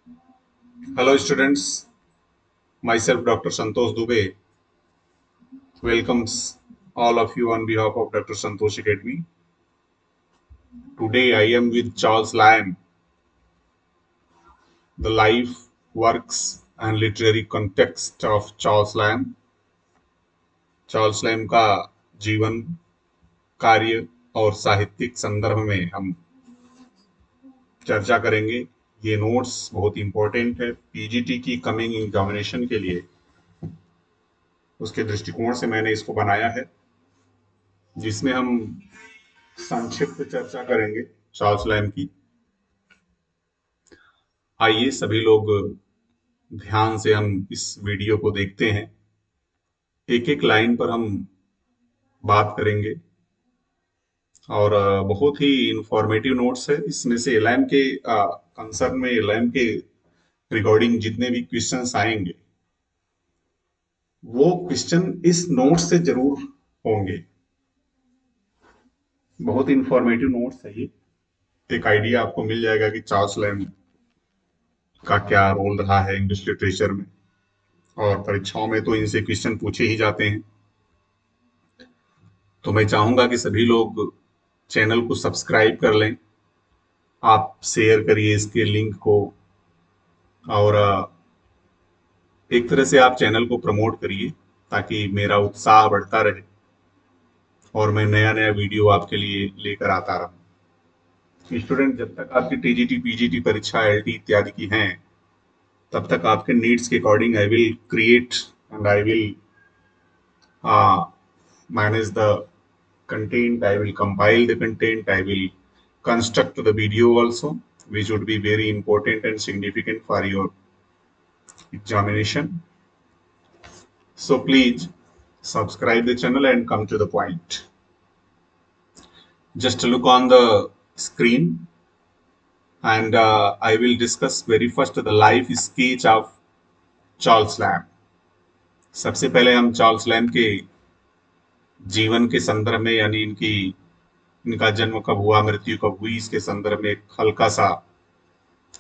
Hello students, myself Dr. Santosh Dubey welcomes all of you on behalf of Dr. Santosh Academy. Today I am with Charles Lamb, the life, works and literary context of Charles Lamb. Charles Lamb का जीवन, कार्य और साहित्यिक संदर्भ में हम चर्चा करेंगे। ये नोट्स बहुत इंपॉर्टेंट है पीजीटी की कमिंग एग्जामिनेशन के लिए। उसके दृष्टिकोण से मैंने इसको बनाया है, जिसमें हम संक्षिप्त चर्चा करेंगे चार्ल्स लैम की। आइए सभी लोग ध्यान से हम इस वीडियो को देखते हैं। एक एक लाइन पर हम बात करेंगे और बहुत ही इंफॉर्मेटिव नोट्स है। इसमें से लैम के कंसर्न में लैम के रिगार्डिंग जितने भी क्वेश्चंस आएंगे वो क्वेश्चन इस नोट से जरूर होंगे। बहुत इंफॉर्मेटिव नोट्स है ये। एक आइडिया आपको मिल जाएगा कि चार्ल्स लैम का क्या रोल रहा है इंग्लिश लिटरेचर में, और परीक्षाओं में तो इनसे क्वेश्चन पूछे ही जाते हैं। तो मैं चाहूंगा कि सभी लोग चैनल को सब्सक्राइब कर लें, आप शेयर करिए इसके लिंक को, और एक तरह से आप चैनल को प्रमोट करिए ताकि मेरा उत्साह बढ़ता रहे और मैं नया नया वीडियो आपके लिए लेकर आता रहूं। स्टूडेंट, जब तक आपकी टीजीटी पीजीटी परीक्षा एलटी इत्यादि की हैं, तब तक आपके नीड्स के according I will create and I will manage the content, I will compile the content, I will construct the video also, which would be very important and significant for your examination. So please subscribe the channel and come to the point. Just look on the screen and I will discuss very first the life sketch of Charles Lamb. सबसे पहले हम Charles lamb के जीवन के संदर्भ में, यानी इनका जन्म कब हुआ, मृत्यु कब हुई, इसके संदर्भ में एक हल्का सा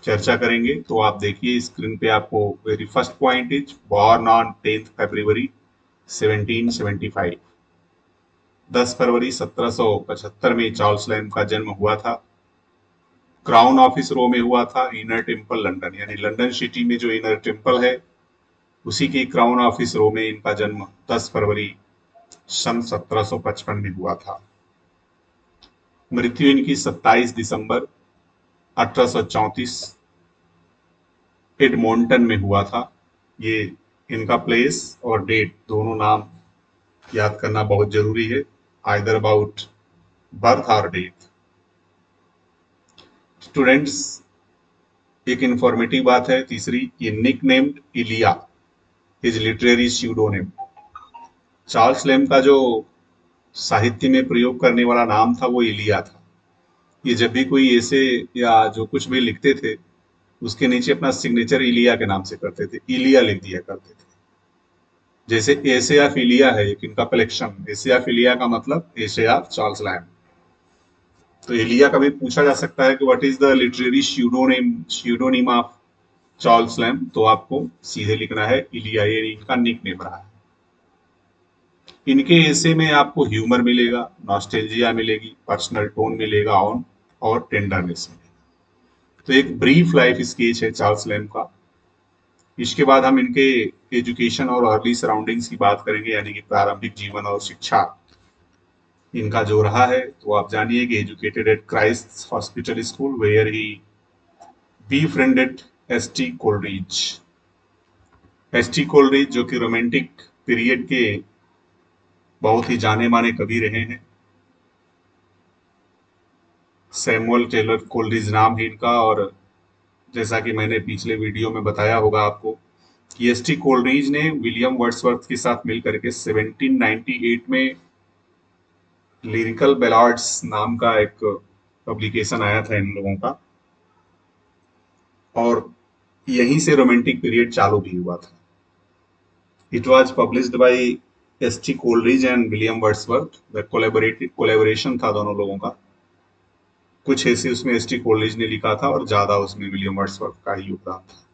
चर्चा करेंगे। तो आप देखिए स्क्रीन पे, आपको very first point is born on 10 फरवरी 1775। 10 फरवरी 1775 में चार्ल्स लैम का जन्म हुआ था। क्राउन ऑफिस रो में हुआ था, इनर टेम्पल लंदन, यानी लंदन सिटी में जो इनर टेम्पल है उसी की क्राउन ऑफिस रो में इनका जन्म 10 फरवरी सन 1755 में हुआ था। मृत्यु इनकी 27 दिसंबर 1834 एडमोंटन में हुआ था। ये इनका प्लेस और डेट दोनों नाम याद करना बहुत जरूरी है, आइदर अबाउट बर्थ और डेथ। स्टूडेंट्स, एक इंफॉर्मेटिव बात है तीसरी, ये nicknamed Elia, his literary pseudonym. Charles Lamb का जो साहित्य में प्रयोग करने वाला नाम था वो इलिया था। ये जब भी कोई ऐसे या जो कुछ भी लिखते थे उसके नीचे अपना सिग्नेचर इलिया के नाम से करते थे, इलिया लिख दिया करते थे। जैसे एशियाफिलिया है एक इनका कलेक्शन, एशियाफिलिया का मतलब एशिया चार्ल्स लैम। तो इलिया का भी पूछा जा सकता है कि what is the literary pseudonym of Charles Lamb, तो आपको सीधे लिखना है इलिया, ये इनका निक नेम रहा है। इनके ऐसे में आपको ह्यूमर मिलेगा, नॉस्टैल्जिया मिलेगी, पर्सनल टोन मिलेगा ऑन, और टेंडरनेस मिलेगा। तो एक ब्रीफ लाइफ स्केच है चार्ल्स लैम का। इसके बाद हम इनके एजुकेशन और अर्ली सराउंडिंग्स की बात करेंगे, यानी कि प्रारंभिक जीवन और शिक्षा इनका जो रहा है। तो आप जानिए कि educated at Christ hospital school where he befriended S T. Coleridge. S T. Coleridge जो कि रोमांटिक पीरियड के बहुत ही जाने माने कवि रहे हैं। सैमुअल टेलर कोलरिज नाम है इनका, और जैसा कि मैंने पिछले वीडियो में बताया होगा आपको कि एस.टी. कोलरिज ने विलियम वर्ड्सवर्थ के साथ मिलकर के 1798 में लिरिकल बैलाड्स नाम का एक पब्लिकेशन आया था इन लोगों का, और यहीं से रोमांटिक पीरियड चालू भी हुआ था। It was published by ST. Coleridge and William Wordsworth. Collaboration था दोनों लोगों का। कुछ ऐसे उसमें एसटी कॉलेज ने लिखा था और ज्यादा उसमें विलियम वर्ड्सवर्थ का ही योगदान था।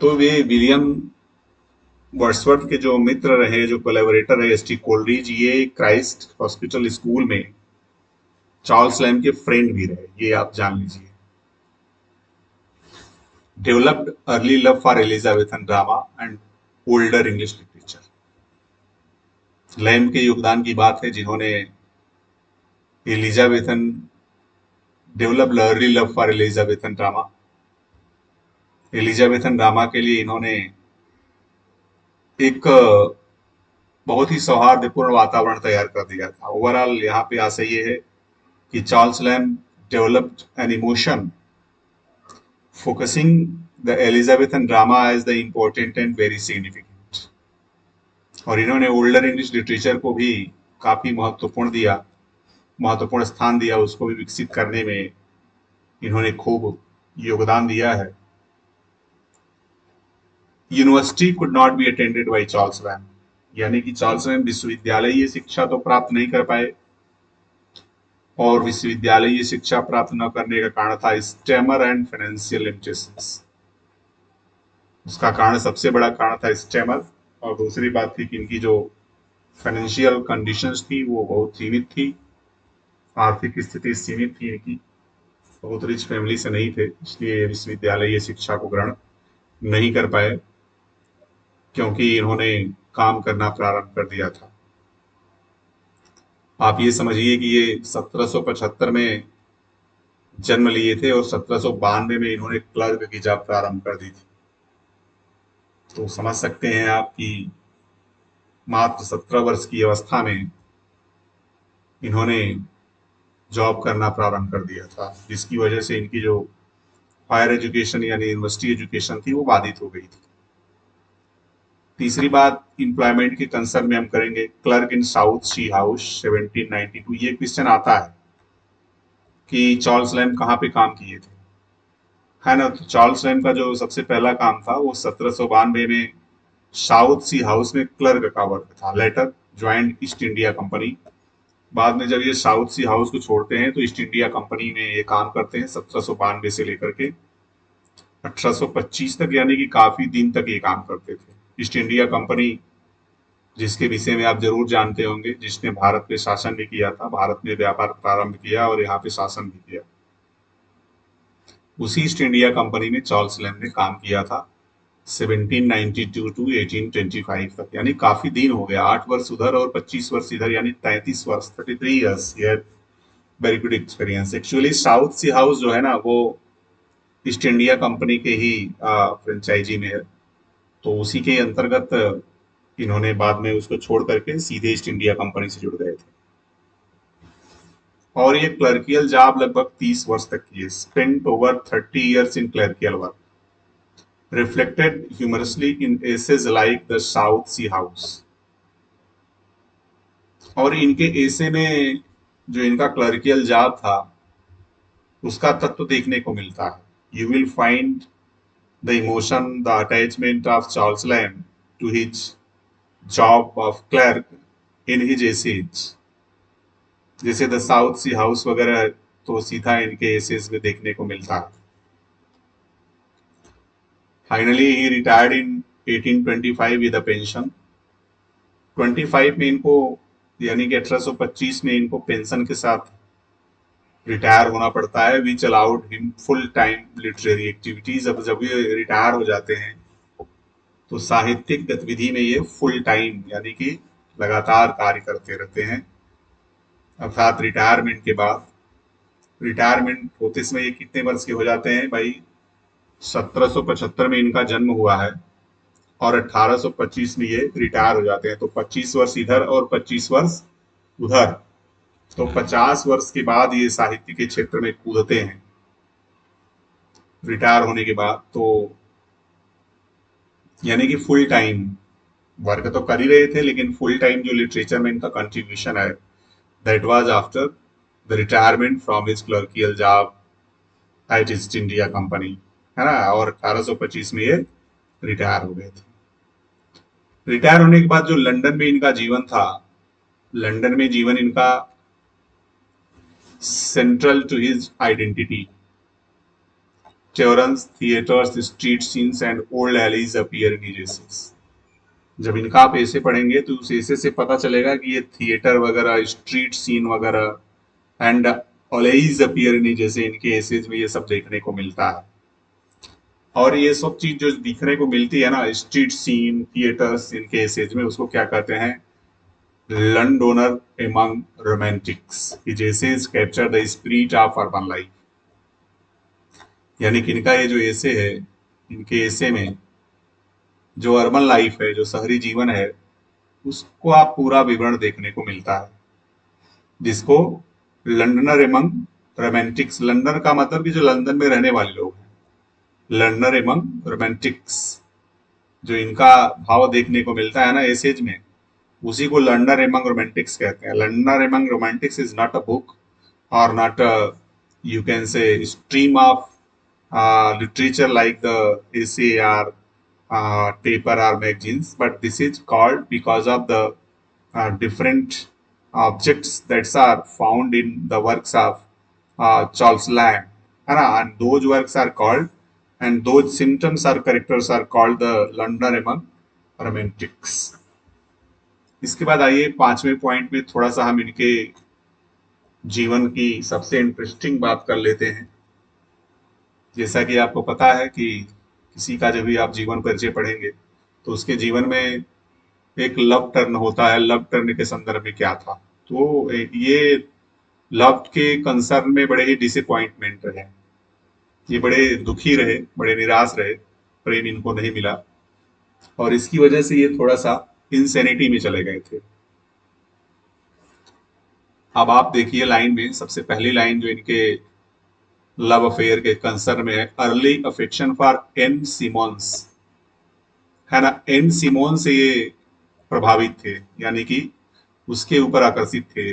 तो वे विलियम वर्ड्सवर्थ के जो मित्र रहे, जो कोलैबोरेटर रहे, एसटी कोलरिज, ये क्राइस्ट हॉस्पिटल स्कूल में चार्ल्स लैम्ब के फ्रेंड भी रहे, ये आप जान लीजिए। Developed early love for Elizabethan drama and older English literature. Lamb के योगदान की बात है, जिन्होंने Elizabethan developed early love for Elizabethan drama, Elizabethan drama के लिए इन्होंने एक बहुत ही सौहार्दपूर्ण वातावरण तैयार कर दिया था। ओवरऑल यहाँ पे आशय ये है कि Charles Lamb developed an emotion focusing the Elizabethan drama as the important and very significant. और इन्होंने ओल्डर इंग्लिश लिटरेचर को भी काफी महत्वपूर्ण स्थान दिया, उसको भी विकसित करने में इन्होंने खूब योगदान दिया है। University could not be attended by Charles lamb, यानी कि चार्ल्स लैम्ब विश्वविद्यालयीय शिक्षा तो प्राप्त नहीं कर पाए, और विश्वविद्यालयीय शिक्षा प्राप्त न करने का कारण था स्टेमर एंड फाइनेंशियल लिमिटेशंस। उसका कारण, सबसे बड़ा कारण था स्टेमर, और दूसरी बात थी कि इनकी जो फाइनेंशियल कंडीशंस थी वो बहुत सीमित थी, आर्थिक स्थिति सीमित थी इनकी, बहुत रिच फैमिली से नहीं थे, इसलिए विश्वविद्यालयीय शिक्षा को ग्रहण नहीं कर पाए, क्योंकि इन्होंने काम करना प्रारंभ कर दिया था। आप ये समझिए कि ये 1775 में जन्म लिए थे और 1792 में इन्होंने क्लर्क की जॉब प्रारंभ कर दी थी। तो समझ सकते हैं आप कि मात्र 17 वर्ष की अवस्था में इन्होंने जॉब करना प्रारंभ कर दिया था, जिसकी वजह से इनकी जो हायर एजुकेशन यानी यूनिवर्सिटी एजुकेशन थी वो बाधित हो गई थी। तीसरी बात एम्प्लॉयमेंट के कंसर्न में हम करेंगे। क्लर्क इन साउथ सी हाउस 1792, ये क्वेश्चन आता है कि चार्ल्स लैम्ब कहाँ पे काम किए थे, है ना। तो चार्ल्स लैम्ब का जो सबसे पहला काम था वो 1792 में साउथ सी हाउस में क्लर्क का वर्क था। Later joint East India company. बाद में जब ये साउथ सी हाउस को छोड़ते हैं तो ईस्ट इंडिया कंपनी में ये काम करते हैं 1792 से लेकर के 1825 तक, यानी कि काफी दिन तक ये काम करते थे। ईस्ट इंडिया कंपनी, जिसके विषय में आप जरूर जानते होंगे, जिसने भारत पे शासन भी किया था, भारत में व्यापार प्रारंभ किया और यहाँ पे शासन भी किया, उसी ईस्ट इंडिया कंपनी में चार्ल्स लैम्ब ने काम किया था 1792 टू 1825 तक, यानी काफी दिन हो गया, 8 वर्ष उधर और 25 वर्ष इधर, यानी 33 वर्ष, 33 years. Very good experience. Actually South Sea House जो है ना, वो ईस्ट इंडिया कंपनी के ही फ्रेंचाइजी में है, तो उसी के अंतर्गत इन्होंने बाद में उसको छोड़ करके सीधे ईस्ट इंडिया कंपनी से जुड़ गए थे। और ये क्लर्कियल जॉब लगभग 30 वर्ष तक की है। Spent over 30 years in clerical work, reflected humorously in essays like the South Sea House। और इनके एसे में जो इनका क्लर्कियल जॉब था उसका तत्व देखने को मिलता है। You will find the emotion, the attachment of Charles Lamb to his job of clerk in his essays. जैसे द साउथ सी हाउस वगैरह तो सीधा इनके एसेज में देखने को मिलता है। Finally he retired in 1825 with a pension. 25 में इनको, यानी कि 1825 में इनको पेंशन के साथ रिटायर होना पड़ता है, which allowed him full time literary activities. अब जब ये रिटायर हो जाते हैं तो साहित्यिक गतिविधि में ये फुल टाइम यानी कि लगातार कार्य करते रहते हैं। अर्थात रिटायरमेंट के बाद, रिटायरमेंट होते समय ये कितने वर्ष के हो जाते हैं भाई, 1775 में इनका जन्म हुआ है और 1825 में ये रिटायर हो जाते हैं, तो 25 वर्ष इधर और 25 वर्ष उधर, तो 50 वर्ष के बाद ये साहित्य के क्षेत्र में कूदते हैं रिटायर होने के बाद। तो यानी कि फुल टाइम वर्क तो कर ही रहे थे, लेकिन फुल टाइम जो लिटरेचर में इनका कंट्रीब्यूशन है, that was after the retirement from his clerical job eight east India company, है ना। और 1825 में ये रिटायर हो गए थे। रिटायर होने के बाद जो लंदन में इनका जीवन था, लंदन में जीवन इनका central to his identity. Taverns, theaters, street scenes, and old alleys appear in his essays. जब इनका आप ऐसे पढ़ेंगे तो उस ऐसे से पता चलेगा कि ये थिएटर वगैरह, स्ट्रीट सीन वगैरह एंड ऑलेज अपीयर इन, जैसे इनके एसेज में ये सब देखने को मिलता है। और ये सब चीज जो दिखने को मिलती है ना, स्ट्रीट सीन, थिएटर्स, इनके एसेज में, उसको क्या कहते हैं? Londoner among romantics. His essays capture the spirit of urban life. यानी कि इनका ये जो एसे है, इनके एसे में जो अर्बन लाइफ है, जो शहरी जीवन है, उसको आप पूरा विवरण देखने को मिलता है, जिसको लंडनर एमंग रोमांटिक्स, लंदन का मतलब कि जो लंदन में रहने वाले लोग हैं, लंडनर एमंग रोमांटिक्स, जो इनका भाव देखने को मिलता है ना एसेज में, उसी को लंडनर एमंग रोमांटिक्स कहते हैं। Londoner among romantics is not a book or not you can say stream of literature like the essay or paper or magazines, but this is called because of the different objects that are found in the works of Charles Lamb, है ना? And those works are called, and those symptoms or characters are called the London among romantics. इसके बाद आइए पांचवें point में थोड़ा सा हम इनके जीवन की सबसे इंटरेस्टिंग बात कर लेते हैं। जैसा कि आपको पता है कि किसी का जब भी आप जीवन परिचय पढ़ेंगे तो उसके जीवन में एक लव टर्न होता है। लव टर्न के संदर्भ में क्या था, तो ये लव के कंसर्न में बड़े ही डिसअपॉइंटमेंट रहे, ये बड़े दुखी रहे, बड़े निराश रहे, प्रेम इनको नहीं मिला, और इसकी वजह से ये थोड़ा सा इंसेनिटी में चले गए थे। अब आप देखिए लाइन में सबसे पहली लाइन जो इनके लव अफेयर के कंसर्न में है, early affection for Ann Simmons, है ना? एन सिमोन से ये प्रभावित थे, यानी कि उसके ऊपर आकर्षित थे।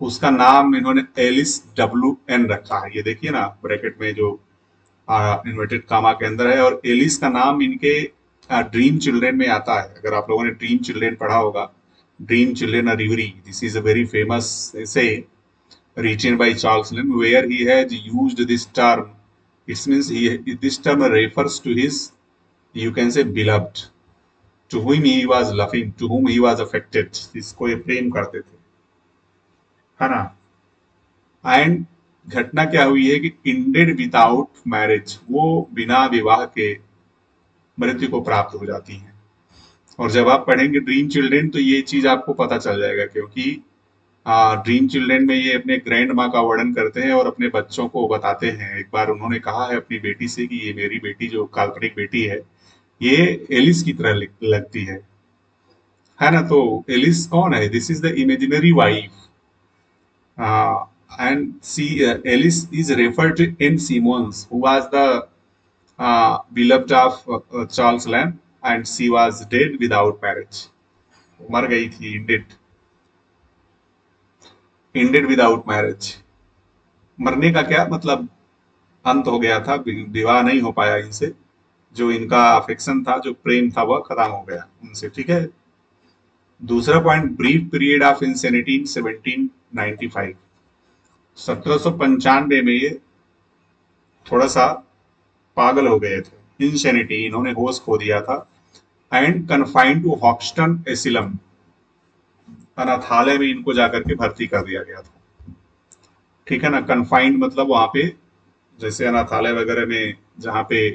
उसका नाम इन्होंने एलिस WN रखा है, ये देखिए ना ब्रैकेट में जो इन्वर्टेड कामा के अंदर है, और एलिस का नाम इनके ड्रीम चिल्ड्रेन में आता है। अगर आप लोगों ने ड्रीम चिल्ड्रेन पढ़ा होगा, dream children a reverie, this is a very famous essay written by Charles Lamb, where he has used this term. It means this term refers to his, you can say, beloved, to whom he was loving, to whom he was affected, जिसको ये प्रेम करते थे, है ना? And घटना क्या हुई है कि इंडेड विदाउट मैरिज, वो बिना विवाह के मृत्यु को प्राप्त हो जाती हैं। और जब आप पढ़ेंगे ड्रीम चिल्ड्रेन तो ये चीज आपको पता चल जाएगा, क्योंकि ड्रीम चिल्ड्रेन में ये अपने ग्रैंड माँ का वर्णन करते हैं और अपने बच्चों को बताते हैं। एक बार उन्होंने कहा है अपनी बेटी से कि ये मेरी बेटी, जो काल्पनिक बेटी है, ये एलिस की तरह लगती है ना? तो एलिस कौन है? This is the imaginary wife, and see Alice is referred to Ann Simmons, who was the beloved of Charles Lamb, and she was dead without marriage. मर गई थी, इंडेड विदाउट मैरिज। मरने का क्या मतलब, अंत हो गया था, विवाह नहीं हो पाया इनसे, जो इनका अफेक्शन था, जो प्रेम था, वह खत्म हो गया उनसे। ठीक है। दूसरा point, brief period of insanity in 1795, 1795 में ये थोड़ा सा पागल हो गए थे, इंसेनिटी, इन्होंने होश खो दिया था। एंड कन्फाइंड टू हॉक्सटन एसिलम, अनाथालय में इनको जाकर के भर्ती कर दिया गया था। ठीक है ना? कन्फाइंड मतलब वहां पे जैसे अनाथालय वगैरह में जहाँ पे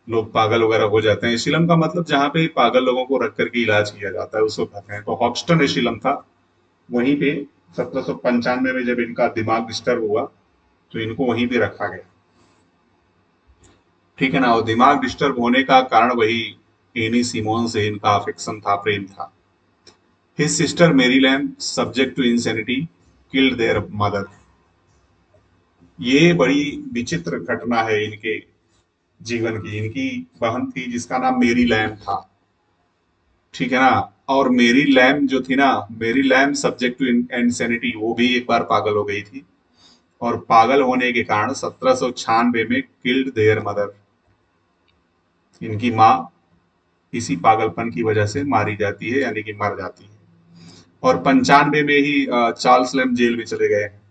लोग पागल वगैरह हो जाते हैं, एसिलम का मतलब जहाँ पे पागल लोगों को रख करके इलाज किया जाता है, उसको कहते हैं। तो हॉक्सटन एसिलम था, वहीं पे 1795 में जब इनका दिमाग डिस्टर्ब हुआ तो इनको वहीं पे रखा गया। ठीक है ना? और दिमाग डिस्टर्ब होने का कारण वही एनी सिमोन से इनका अफेक्शन था, प्रेम था। His sister Mary Lamb, subject to insanity, killed their mother. ये बड़ी विचित्र घटना है इनके जीवन की। इनकी बहन थी जिसका नाम मेरी लैम था, ठीक है ना? और मेरी लैम जो थी ना, मेरी लैम सब्जेक्ट टू इंसेनिटी, वो भी एक बार पागल हो गई थी, और पागल होने के कारण 1796 में किल्ड देयर मदर, इनकी माँ इसी पागलपन की वजह से मारी जाती है, यानी कि मर जाती है। और 95 में ही चार्ल्स लैम जेल में चले गए हैं।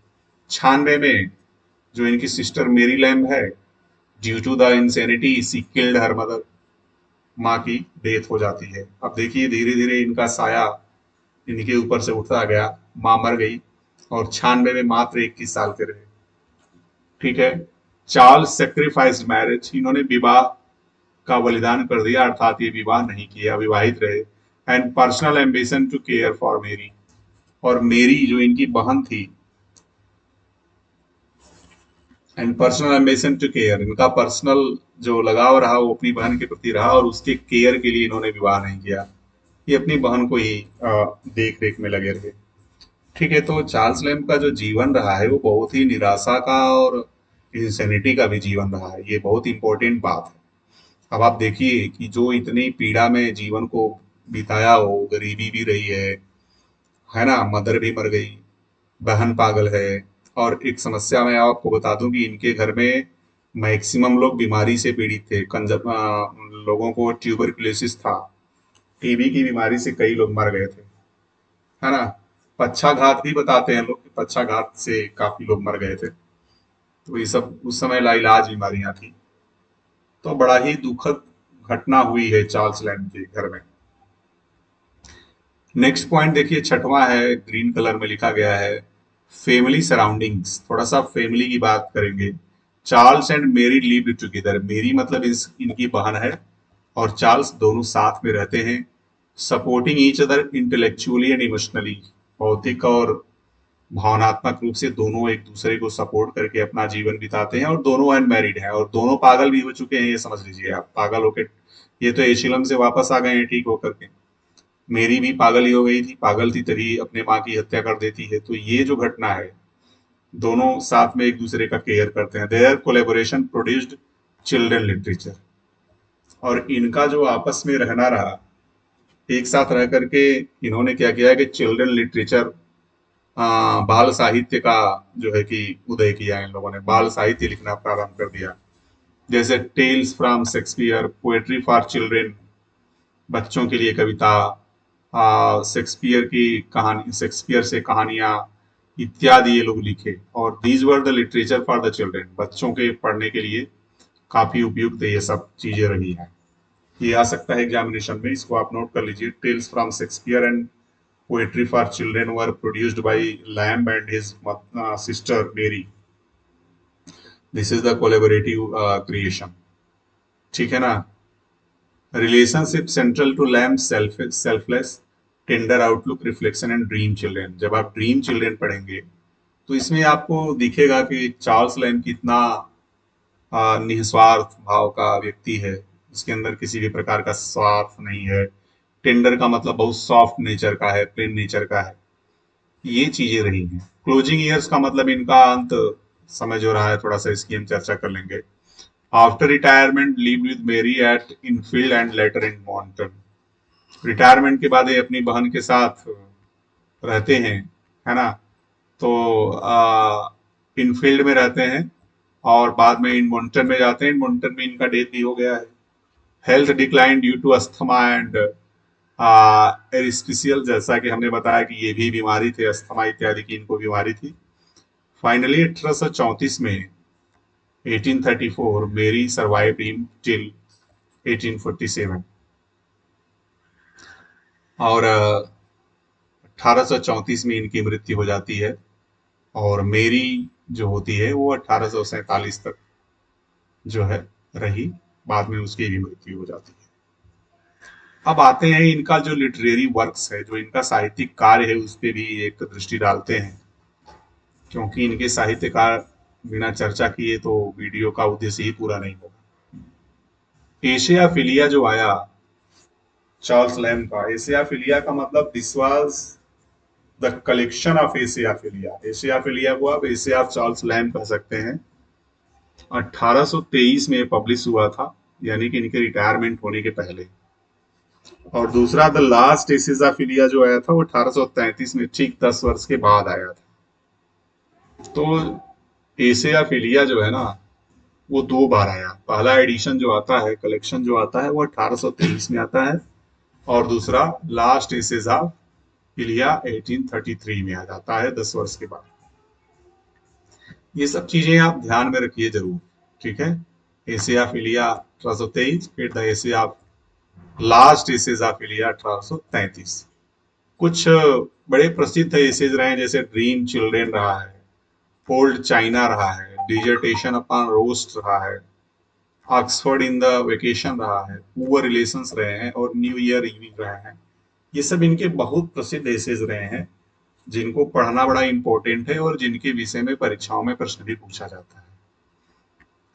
96 में जो इनकी सिस्टर मेरी लैम्ब है, due to the insanity she killed her mother, माँ की डेथ हो जाती है। अब देखिए धीरे धीरे इनका साया इनके ऊपर से उठता गया, माँ मर गई और 96 में मात्र 21 साल के रहे। ठीक है। चार्ल्स सेक्रीफाइस्ड मैरिज, इन्होंने विवाह का बलिदान कर दिया, अर्थात ये विवाह नहीं किया, विवाहित रहे। And personal ambition to care for Mary, और मेरी जो इनकी बहन थी, and personal ambition to care, इनका पर्सनल जो लगाव रहा वो अपनी बहन के प्रति रहा, और उसके केयर के लिए इन्होंने विवाह नहीं किया, ये अपनी बहन को ही देख रेख में लगे रहे। ठीक है। तो चार्ल्स लैम्ब का जो जीवन रहा है वो बहुत ही निराशा का और इंसेनिटी का भी जीवन रहा है, ये बहुत इंपॉर्टेंट बात है। अब आप देखिए कि जो इतनी पीड़ा में जीवन को बिताया हो, गरीबी भी रही है ना, मदर भी मर गई, बहन पागल है, और एक समस्या मैं आपको बता दूं कि इनके घर में मैक्सिमम लोग बीमारी से पीड़ित थे, लोगों को ट्यूबरकुलोसिस था, टीबी की बीमारी से कई लोग मर गए थे, है ना। पक्षाघात भी बताते हैं लोग कि पक्षाघात से काफी लोग मर गए थे। तो ये सब उस समय लाइलाज बीमारियां थी। तो बड़ा ही दुखद घटना हुई है चार्ल्स लैम्ब के घर में। नेक्स्ट पॉइंट देखिए, छठवां है, ग्रीन कलर में लिखा गया है, फैमिली सराउंडिंग्स। थोड़ा सा फैमिली की बात करेंगे। चार्ल्स एंड मेरी लिव्ड टुगेदर, मेरी मतलब इनकी बहन है, और चार्ल्स दोनों साथ में रहते हैं, supporting each other intellectually and emotionally, भौतिक और भावनात्मक रूप से दोनों एक दूसरे को सपोर्ट करके अपना जीवन बिताते हैं, और दोनों अनमैरिड हैं, और दोनों पागल भी हो चुके हैं, ये समझ लीजिए आप। पागल होके ये तो एशिलम से वापस आ गए हैं ठीक होकर के। मेरी भी पागल ही हो गई थी, पागल थी तभी अपने माँ की हत्या कर देती है। तो ये जो घटना है, दोनों साथ में एक दूसरे का केयर करते हैं। Their collaboration produced children literature, और इनका जो आपस में रहना रहा, एक साथ रह करके इन्होंने क्या किया है कि चिल्ड्रन लिटरेचर, बाल साहित्य का जो है कि उदय किया, इन लोगों ने बाल साहित्य लिखना प्रारंभ कर दिया। जैसे tales from Shakespeare, poetry for children, बच्चों के लिए कविता, शेक्सपियर की कहानी, शेक्सपियर से कहानियां इत्यादि ये लोग लिखे। और these were the literature for the children, बच्चों के पढ़ने के लिए काफी उपयुक्त ये सब चीजें रही हैं। ये आ सकता है एग्जामिनेशन में, इसको आप नोट कर लीजिए। Tales from Shakespeare and poetry for children were produced by Lamb and his sister Mary. This is the collaborative creation. ठीक है ना। Relationship central to Lamb, selfless, tender outlook, reflection and dream children. जब आप dream children पढ़ेंगे तो इसमें आपको दिखेगा कि चार्ल्स लैम्ब कितना निस्वार्थ भाव का व्यक्ति है, उसके अंदर किसी भी प्रकार का स्वार्थ नहीं है। टेंडर का मतलब बहुत सॉफ्ट नेचर का है, प्लेन नेचर का है, ये चीजें रही हैं। क्लोजिंग ईयर्स का मतलब इनका अंत समय जो रहा है, थोड़ा सा इसकी हम चर्चा कर लेंगे। After retirement live with Mary at Enfield and later in Edmonton, retirement के बाद ये अपनी बहन के साथ रहते हैं, है ना। तो इनफील्ड में रहते हैं, और बाद में इन मॉन्टन में जाते हैं। इन मॉन्टन में इनका डेथ भी हो गया है। Health decline due to asthma and एरिस्टिशियल, जैसा कि हमने बताया कि ये भी बीमारी थे, अस्थमा इत्यादि की इनको बीमारी थी। फाइनली 1834 में, 1834, मेरी सर्वाइव्ड हिम टिल 1847, और 1834 में इनकी मृत्यु हो जाती है, और मेरी जो होती है वो 1847 तक जो है रही, बाद में उसकी भी मृत्यु हो जाती है। अब आते हैं इनका जो लिटरेरी वर्क्स है, जो इनका साहित्यिक कार्य है, उस पर भी एक दृष्टि डालते हैं, क्योंकि इनके साहित्यकार बिना चर्चा किए तो वीडियो का उद्देश्य ही पूरा नहीं होगा। एशियाफिलिया जो आया चार्ल्स लैम्ब का, एशियाफिलिया का मतलब this was the collection of essays of Elia. Essays of Elia को आप एशिया ऑफ चार्ल्स लैम्ब कह सकते हैं। 1823 में पब्लिश हुआ था, यानी कि इनके रिटायरमेंट होने के पहले। और दूसरा द लास्ट एशियाफिलिया जो आया था वो 1833 में, ठीक 10 वर्ष के बाद आया था। तो एशियाफिलिया जो है ना, वो 2 बार आया। पहला एडिशन जो आता है, कलेक्शन जो आता है, वो 1823 में आता है, और दूसरा लास्ट एसेजा फिलिया 1833 में आ जाता है, 10 वर्ष के बाद। ये सब चीजें आप ध्यान में रखिए जरूर। ठीक है। एसियाफिलिया 1823, फिर द एसिया लास्ट एसियाफिलिया 1833। कुछ बड़े प्रसिद्ध एसेज रहे हैं, जैसे ड्रीम चिल्ड्रेन रहा है, ओल्ड चाइना रहा है, डिजर्टेशन अपॉन रोस्ट रहा है, ऑक्सफोर्ड इन द वेकेशन रहा है, पुअर रिलेशंस रहे हैं, और न्यू ईयर इविंग रहे हैं। ये सब इनके बहुत प्रसिद्ध एसेज रहे हैं, जिनको पढ़ना बड़ा इंपॉर्टेंट है और जिनके विषय में परीक्षाओं में प्रश्न भी पूछा जाता है।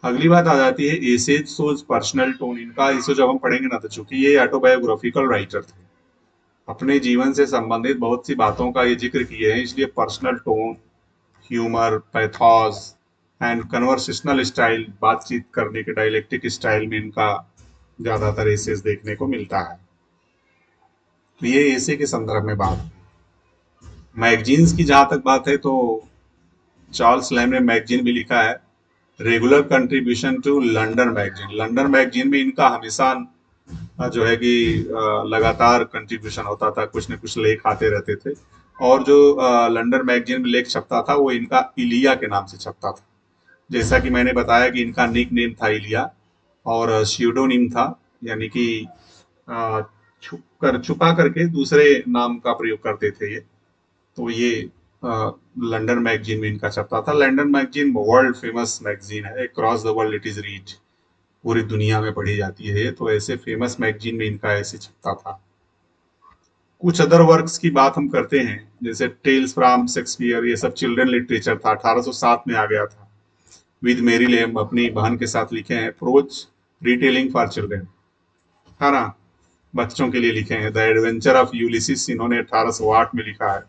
अगली बात आ जाती है एसेज सोज पर्सनल टोन। इनका इसे जब हम पढ़ेंगे ना, तो चूंकि ये ऑटोबायोग्राफिकल राइटर थे, अपने जीवन से संबंधित बहुत सी बातों का ये जिक्र किए हैं, इसलिए personal tone, humour, pathos and conversational style, बातचीत करने के डायलेक्टिक स्टाइल में इनका ज्यादातर एसेज देखने को मिलता है। तो ये एसे के संदर्भ में बात। मैगजीन्स की जहां तक बात है, तो चार्ल्स लैम ने मैगजीन भी लिखा है, regular contribution to London magazine. London magazine में इनका हमेशा जो है कि लगातार कंट्रीब्यूशन होता था, कुछ न कुछ लेख आते रहते थे। और जो लंदन मैगजीन में लेख छपता था, वो इनका इलिया के नाम से छपता था। जैसा कि मैंने बताया कि इनका निक नेम था इलिया, और स्यूडोनिम था, यानी कि छुपा करके दूसरे नाम का प्रयोग करते थे ये। तो ये लंदन मैगजीन में इनका छपता था। London magazine world famous magazine है, across the world it is read, पूरी दुनिया में पढ़ी जाती है। तो ऐसे फेमस मैगजीन में इनका ऐसे छपता था। कुछ अदर वर्क्स की बात हम करते हैं, जैसे टेल्स फ्रॉम शेक्सपियर, ये सब चिल्ड्रन लिटरेचर था, 1807 में आ गया था। विद मेरी लेम, अपनी बहन के साथ लिखे हैं। प्रोच रिटेलिंग फॉर चिल्ड्रन, है ना, बच्चों के लिए लिखे हैं। द एडवेंचर ऑफ यूलिसिस इन्होंने 1808 में लिखा है।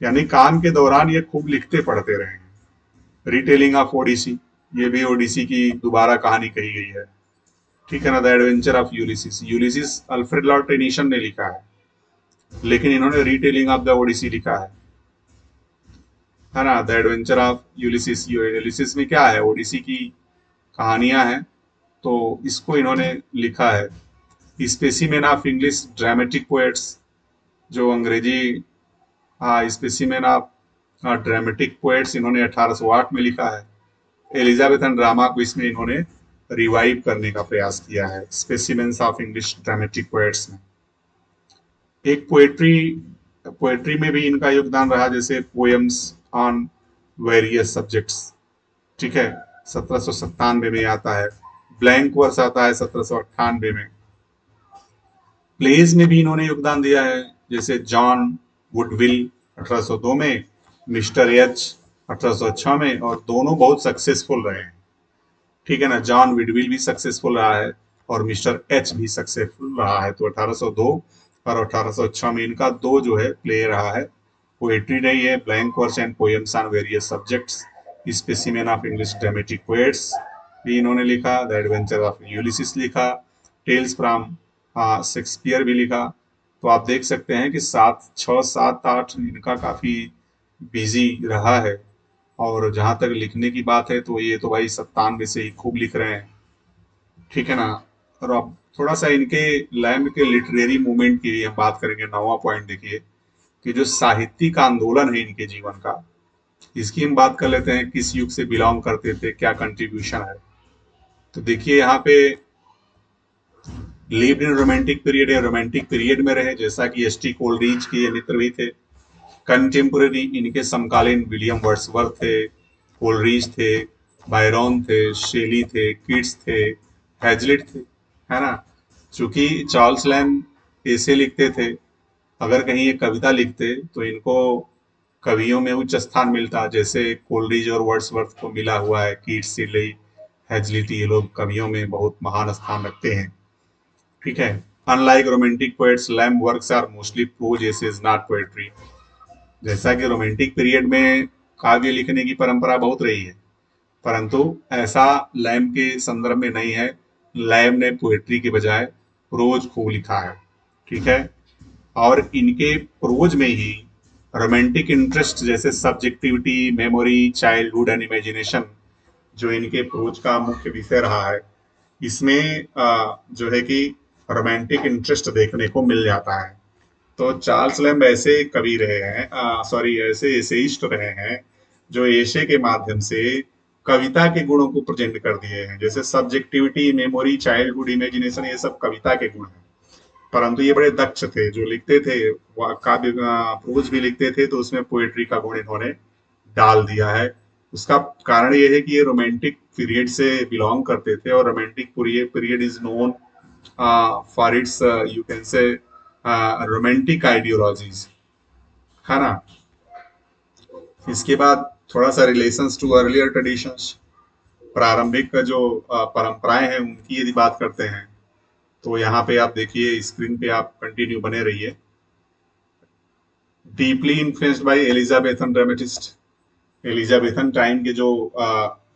यानी काम के दौरान ये खूब लिखते पढ़ते रहे हैं। रिटेलिंग ऑफ ओडिसी, ये भी ओडिसी की दोबारा कहानी कही गई है। ठीक है ना। The adventure of Ulysses, Ulysses Alfred Lord Tennyson ने लिखा है, लेकिन इन्होंने रिटेलिंग ऑफ द ओडिसी लिखा है ना। The adventure of Ulysses, Ulysses में क्या है, ओडिसी की कहानियां हैं, तो इसको इन्होंने लिखा है। Specimen of English dramatic poets, जो अंग्रेजी स्पेसिमेन ऑफ ड्रामेटिक पोएट्स इन्होंने 1808 में लिखा है। एलिजाबेथन ड्रामा को इसमें इन्होंने रिवाइव करने का प्रयास किया है, specimens of English dramatic poets में। एक पोएट्री पोएट्री में भी इनका योगदान रहा, जैसे पोएम्स ऑन वेरियस सब्जेक्ट्स। ठीक है, 1797 में आता है। ब्लैंक वर्स आता है 1798 में। प्लेज में भी इन्होंने योगदान दिया है, जैसे जॉन वुडविल 1802 में, मिस्टर एच 1806 में, और दोनों बहुत सक्सेसफुल रहे हैं। ठीक है ना। जॉन विडविल भी सक्सेसफुल रहा है और मिस्टर एच भी सक्सेसफुल रहा है। तो 1802 और 1806 में इनका दो जो है प्ले रहा है। पोएट्री रही है, blank verse and poems on various subjects. Specimen of English dramatic poets भी इन्होंने लिखा। द एडवेंचर ऑफ यूलिसिस लिखा। टेल्स फ्रॉम शेक्सपियर भी लिखा। तो आप देख सकते हैं कि 7 6 7 8 इनका काफी बिजी रहा है। और जहां तक लिखने की बात है, तो ये तो भाई 97 से ही खूब लिख रहे हैं। ठीक है ना। और अब थोड़ा सा इनके लैम्ब के लिटरेरी मूवमेंट की भी हम बात करेंगे। 9वां पॉइंट देखिए, कि जो साहित्यिक आंदोलन है इनके जीवन का, इसकी हम बात कर लेते हैं। किस युग से बिलोंग करते थे, क्या कंट्रीब्यूशन है। तो देखिए यहाँ पे लिव्ड इन रोमांटिक पीरियड या रोमांटिक पीरियड में रहे, जैसा कि एस टी कोलरिज के ये मित्र भी थे। कंटेम्पोररी, इनके समकालीन विलियम वर्ड्सवर्थ थे, कोलरिज थे, बायरन थे, शेली थे, किट्स थे, हैजलिट थे, है ना। चूंकि चार्ल्स लैम ऐसे लिखते थे, अगर कहीं ये कविता लिखते तो इनको कवियों में उच्च स्थान मिलता, जैसे कोलरिज और वर्ड्सवर्थ को मिला हुआ है। कीट्स, शेली, हैजलिट, ये लोग कवियों में बहुत महान स्थान रखते हैं। ठीक है। Unlike romantic poets, Lamb works are mostly prose essays not poetry. जैसा कि रोमांटिक पीरियड में काव्य लिखने की परंपरा बहुत रही है, परंतु ऐसा लैम के संदर्भ में नहीं है। लैम ने पोएट्री के बजाय प्रोज खूब लिखा है। ठीक है। और इनके प्रोज में ही रोमांटिक इंटरेस्ट, जैसे subjectivity, memory, childhood and imagination, जो इनके प्रोज का मुख्य विषय रहा है, इसमें जो है कि रोमांटिक इंटरेस्ट देखने को मिल जाता है। तो चार्ल्स लैम्ब ऐसे कवि रहे हैं, सॉरी, ऐसे एसेइस्ट रहे हैं जो एशे के माध्यम से कविता के गुणों को प्रेजेंट कर दिए हैं, जैसे सब्जेक्टिविटी, मेमोरी, चाइल्डहुड इमेजिनेशन, ये सब कविता के गुण हैं। परंतु ये बड़े दक्ष थे, जो लिखते थे काव्य प्रोज भी लिखते थे, तो उसमें पोएट्री का गुण इन्होंने डाल दिया है। उसका कारण ये है कि ये रोमांटिक पीरियड से बिलोंग करते थे, और romantic period is known for its you can say romantic ideologies, है ना। इसके बाद थोड़ा सा रिलेशंस टू अर्लियर ट्रेडिशंस, प्रारंभिक का जो परंपराएं हैं उनकी यदि बात करते हैं, तो यहाँ पे आप देखिए स्क्रीन पे, आप कंटिन्यू बने रहिए। Deeply influenced by Elizabethan dramatist, Elizabethan time के जो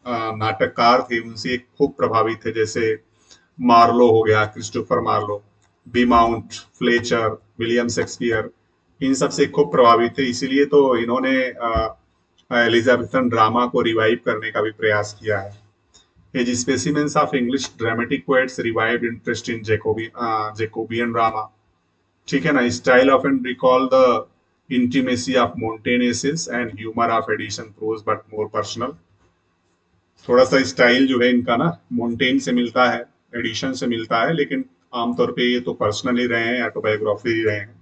नाटककार थे उनसे खूब प्रभावित थे, जैसे मार्लो हो गया, Christopher Marlowe, Beaumont, Fletcher, William Shakespeare, इन सब से खूब प्रभावित थे। इसीलिए तो इन्होंने एलिजाबेथन ड्रामा को रिवाइव करने का भी प्रयास किया है। His specimens of English dramatic poets revived interest in Jacobean drama. ठीक है ना। Style of and recall the intimacy of Montaigne's and humour of Addison prose but more personal. थोड़ा सा स्टाइल जो है इनका ना मोन्टेन से मिलता है, एडिशन से मिलता है, लेकिन आमतौर पे ये तो पर्सनल ही रहे हैं, ऑटोबायोग्राफी ही रहे हैं।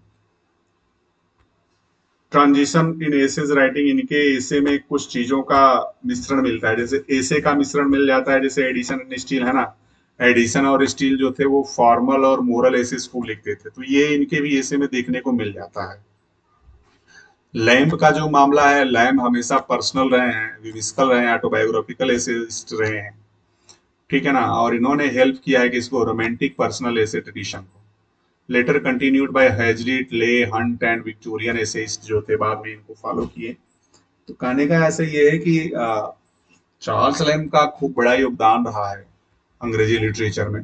ट्रांजिशन इन एसेज राइटिंग, इनके एसे में कुछ चीजों का मिश्रण मिलता है, जैसे एसे का मिश्रण मिल जाता है, जैसे एडिशन एंड स्टील है ना। एडिशन और स्टील जो थे वो फॉर्मल और मोरल एसेस को लिखते थे, तो ये इनके भी एसे में देखने को मिल जाता है। लैम्ब का जो मामला है, लैम्ब हमेशा पर्सनल रहे हैं, विविस्कल रहे हैं, ऑटोबायोग्राफिकल एसेस्ट रहे हैं, ठीक है ना। और इन्होंने हेल्प किया है कि इसको रोमांटिक पर्सनल एसे ट्रेडिशन को। लेटर कंटिन्यूड बाय हेजलिट, ले, हंट एंड विक्टोरियन एसेइस्ट जो थे, बाद में इनको फॉलो किए। तो कहने का ऐसा ये है कि चार्ल्स लैम्ब का खूब बड़ा योगदान रहा है अंग्रेजी लिटरेचर में।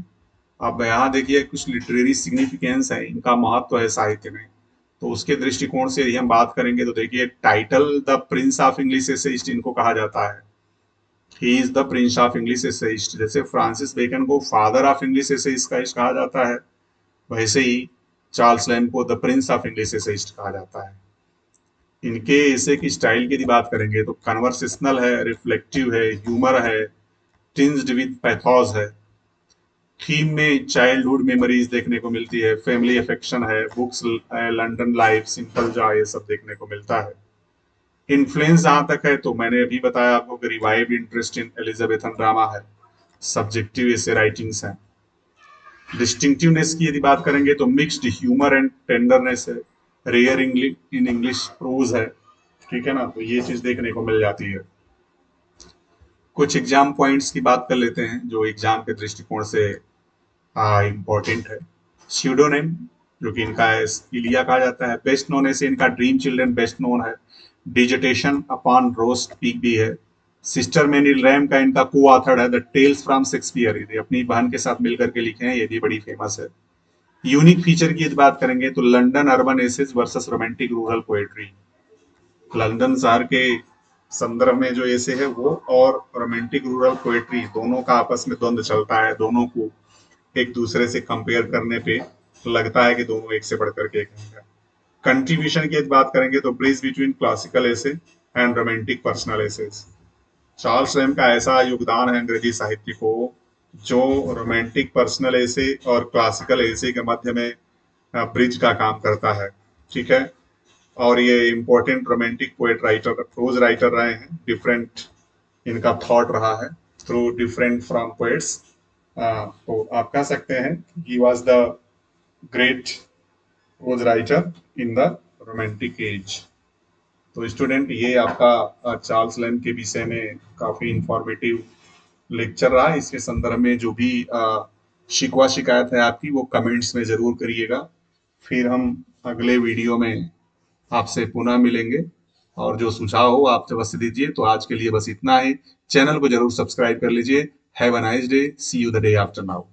अब यहाँ देखिए कुछ लिटरेरी सिग्निफिकेंस है, इनका महत्व है साहित्य में, तो उसके दृष्टिकोण से यदि हम बात करेंगे तो देखिए title the Prince of English essayist इनको कहा जाता है। He is the Prince of English essayist, जैसे फ्रांसिस बेकन को फादर ऑफ इंग्लिश एसेइस्ट कहा जाता है, वैसे ही चार्ल्स लैम्ब को the Prince of English essayist कहा जाता है। इनके ऐसे की स्टाइल की बात करेंगे तो कन्वर्सेशनल है, रिफ्लेक्टिव है, ह्यूमर है, टिंज्ड विद पैथोस है। थीम में चाइल्डहुड मेमोरीज देखने को मिलती है, फैमिली अफेक्शन है, books, London life, simple Joy, ये सब देखने को मिलता है। इन्फ्लुएंस जहां तक है तो मैंने अभी बताया आपको कि revived interest in Elizabethan drama है, सब्जेक्टिव ऐसे राइटिंग्स हैं। डिस्टिंक्टिवनेस की यदि बात करेंगे तो मिक्स्ड ह्यूमर एंड टेंडरनेस है, रेयर इन इंग्लिश प्रोज है, ठीक है ना। तो ये चीज देखने को मिल जाती है। कुछ एग्जाम पॉइंट्स की बात कर लेते हैं जो एग्जाम के दृष्टिकोण से इम्पोर्टेंट है। स्यूडोनेम, जो कि इनका इलिया कहा जाता है, बेस्ट नोन है, इनका ड्रीम चिल्ड्रन बेस्ट नोन है। डिजिटेशन अपॉन रोस्ट पीक भी है। सिस्टर मेनी रैम का इनका को ऑथर है द टेल्स फ्रॉम शेक्सपियर, ये अपनी बहन के साथ मिलकर के लिखे हैं, ये भी बड़ी फेमस है। यूनिक फीचर की बात करेंगे तो London urban essays versus romantic rural poetry, London शहर के संदर्भ में जो ऐसे है वो, और रोमांटिक रूरल पोएट्री, दोनों का आपस में द्वंद्व चलता है। दोनों को एक दूसरे से कंपेयर करने पे लगता है कि दोनों एक से बढ़कर के एक है। कंट्रीब्यूशन की बात करेंगे तो bridge between classical essay and romantic personal essays, Charles Lamb का ऐसा योगदान है अंग्रेजी साहित्य को जो रोमांटिक पर्सनल एसे और क्लासिकल एसे के मध्य में ब्रिज का काम करता है, ठीक है। और ये important romantic poet writer, pros writer रहे हैं। डिफरेंट इनका थॉट रहा है थ्रू डिफरेंट फ्रॉम पोएट्स। तो आप कह सकते हैं he was the great pros writer in the romantic as. तो स्टूडेंट, ये आपका चार्ल्स लैम्ब के विषय में काफी इंफॉर्मेटिव लेक्चर रहा। इसके संदर्भ में जो भी शिकवा शिकायत है आपकी, वो कमेंट्स में जरूर करिएगा। फिर हम अगले वीडियो में आपसे पुनः मिलेंगे, और जो सुझाव हो आप अवश्य दीजिए। तो आज के लिए बस इतना ही। चैनल को जरूर सब्सक्राइब कर लीजिए। Have a nice day, see you the day after now.